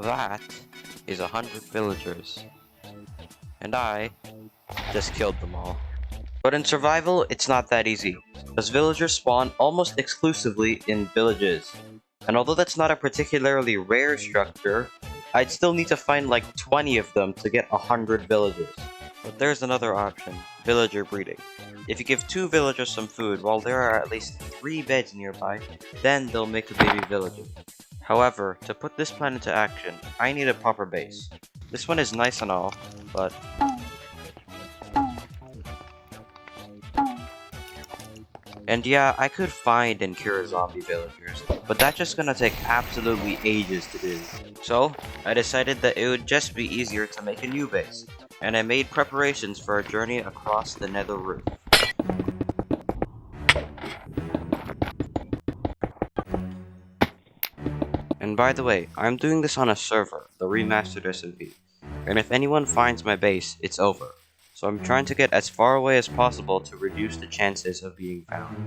That is 100 villagers. And I just killed them all. But in survival, it's not that easy, because villagers spawn almost exclusively in villages. And although that's not a particularly rare structure, I'd still need to find like 20 of them to get 100 villagers. But there's another option, villager breeding. If you give 2 villagers some food while there are at least 3 beds nearby, then they'll make a baby villager. However, to put this plan into action, I need a proper base. This one is nice and all, but... And yeah, I could find and cure zombie villagers, but that's just gonna take absolutely ages to do. So, I decided that it would just be easier to make a new base, and I made preparations for a journey across the nether roof. And by the way, I'm doing this on a server, the Remastered SMP, and if anyone finds my base, it's over. So I'm trying to get as far away as possible to reduce the chances of being found.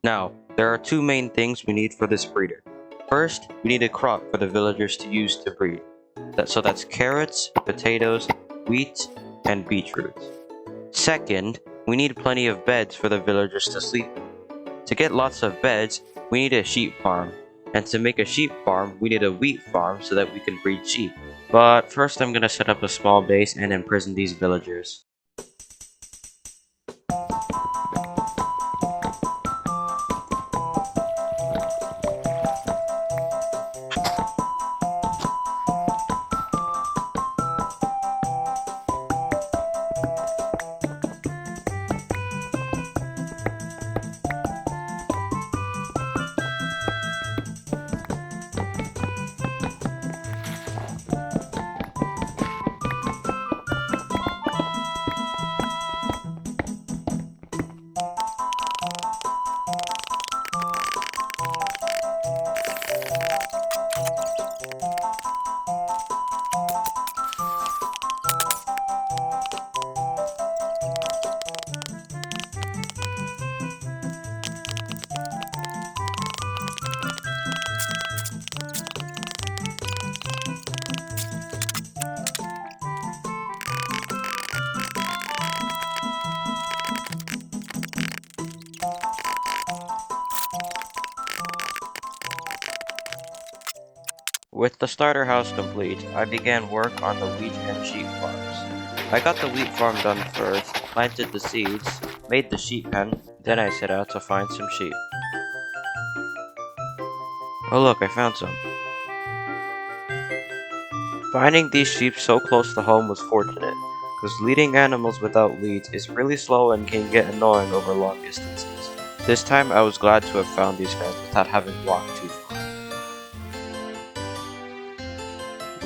Now, there are 2 main things we need for this breeder. First, we need a crop for the villagers to use to breed. So that's carrots, potatoes, wheat, and beetroot. Second, we need plenty of beds for the villagers to sleep in. To get lots of beds, we need a sheep farm. And to make a sheep farm, we need a wheat farm so that we can breed sheep. But first I'm gonna set up a small base and imprison these villagers. With the starter house complete, I began work on the wheat and sheep farms. I got the wheat farm done first, planted the seeds, made the sheep pen, then I set out to find some sheep. Oh look, I found some. Finding these sheep so close to home was fortunate, because leading animals without leads is really slow and can get annoying over long distances. This time I was glad to have found these guys without having walked too far.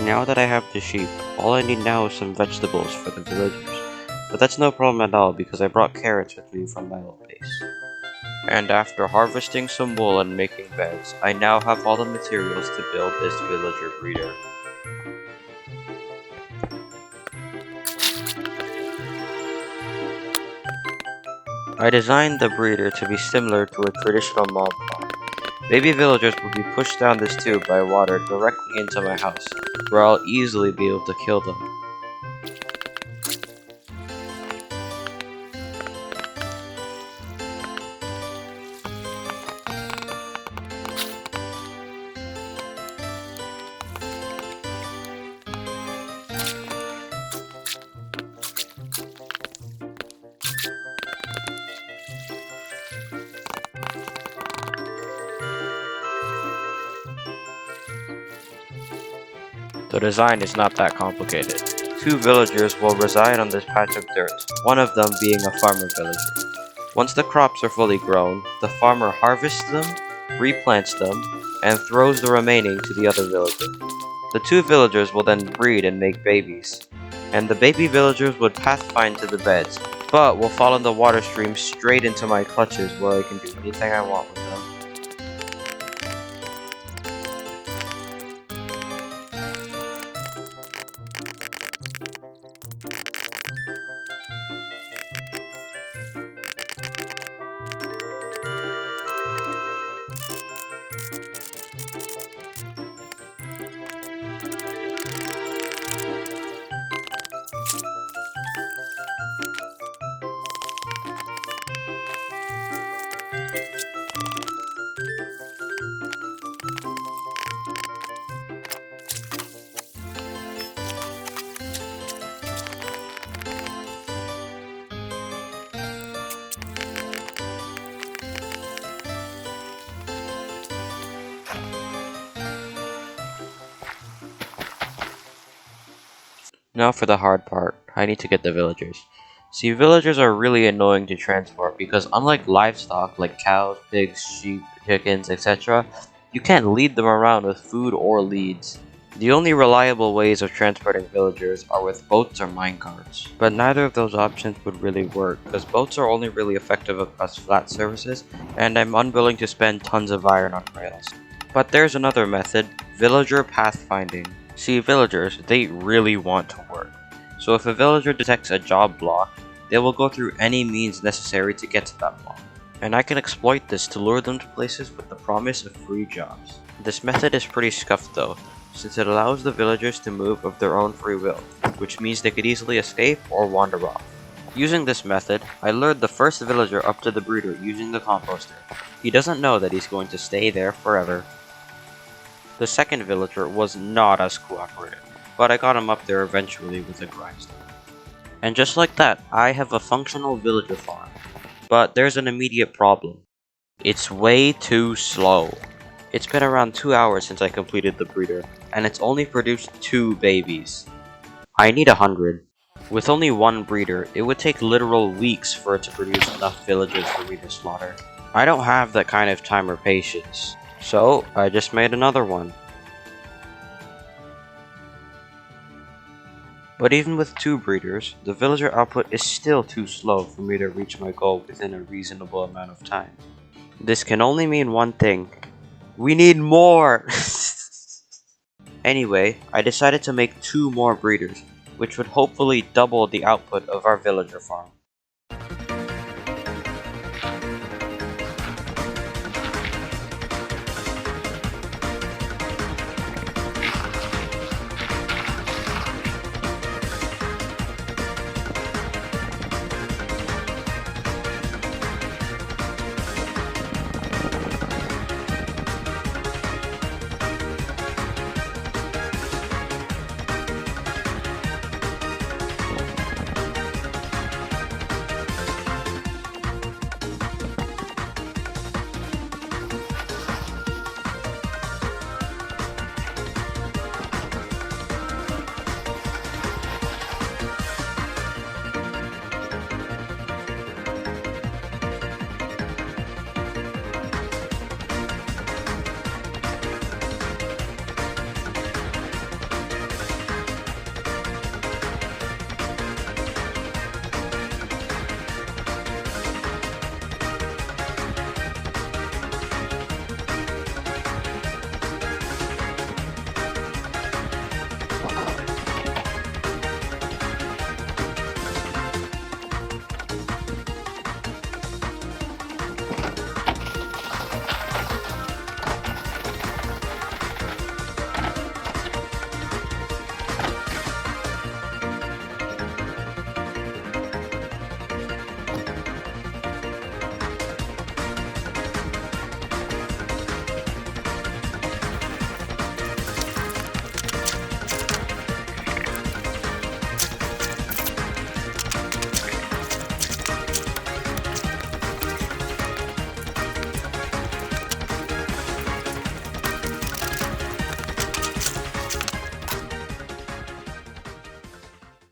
Now that I have the sheep, all I need now is some vegetables for the villagers. But that's no problem at all because I brought carrots with me from my old base. And after harvesting some wool and making beds, I now have all the materials to build this villager breeder. I designed the breeder to be similar to a traditional mob farm. Baby villagers will be pushed down this tube by water directly into my house, where I'll easily be able to kill them. The design is not that complicated. 2 villagers will reside on this patch of dirt, one of them being a farmer villager. Once the crops are fully grown, the farmer harvests them, replants them, and throws the remaining to the other villager. The 2 villagers will then breed and make babies, and the baby villagers would pathfind to the beds, but will fall in the water stream straight into my clutches where I can do anything I want with them. Now for the hard part, I need to get the villagers. See, villagers are really annoying to transport because unlike livestock like cows, pigs, sheep, chickens, etc., you can't lead them around with food or leads. The only reliable ways of transporting villagers are with boats or minecarts. But neither of those options would really work because boats are only really effective across flat surfaces and I'm unwilling to spend tons of iron on rails. But there's another method, villager pathfinding. See, villagers, they really want to work. So if a villager detects a job block, they will go through any means necessary to get to that block. And I can exploit this to lure them to places with the promise of free jobs. This method is pretty scuffed though, since it allows the villagers to move of their own free will, which means they could easily escape or wander off. Using this method, I lured the first villager up to the breeder using the composter. He doesn't know that he's going to stay there forever. The second villager was not as cooperative, but I got him up there eventually with a grindstone. And just like that, I have a functional villager farm. But there's an immediate problem. It's way too slow. It's been around 2 hours since I completed the breeder, and it's only produced 2 babies. I need 100. With only 1 breeder, it would take literal weeks for it to produce enough villagers for me to slaughter. I don't have that kind of time or patience. So, I just made another one. But even with 2 breeders, the villager output is still too slow for me to reach my goal within a reasonable amount of time. This can only mean one thing. We need more! Anyway, I decided to make 2 more breeders, which would hopefully double the output of our villager farm.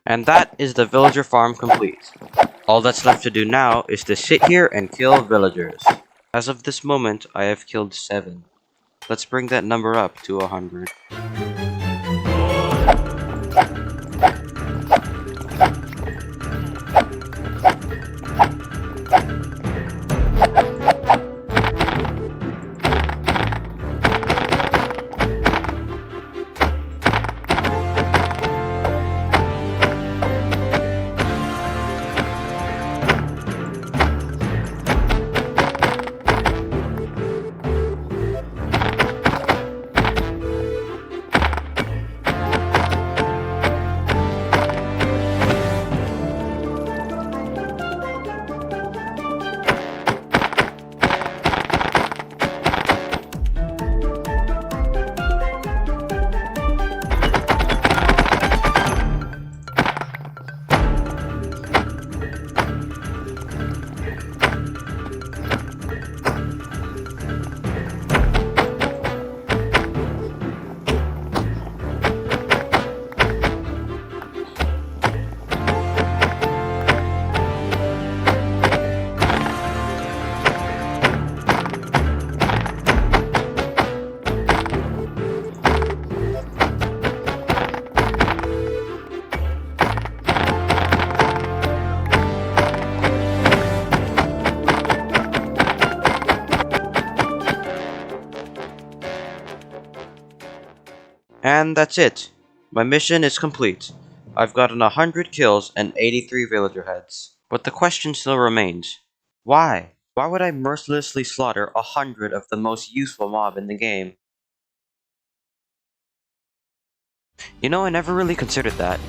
And that is the villager farm complete. All that's left to do now is to sit here and kill villagers. As of this moment, I have killed 7. Let's bring that number up to 100. And that's it. My mission is complete. I've gotten 100 kills and 83 villager heads. But the question still remains. Why? Why would I mercilessly slaughter 100 of the most useful mob in the game? You know, I never really considered that.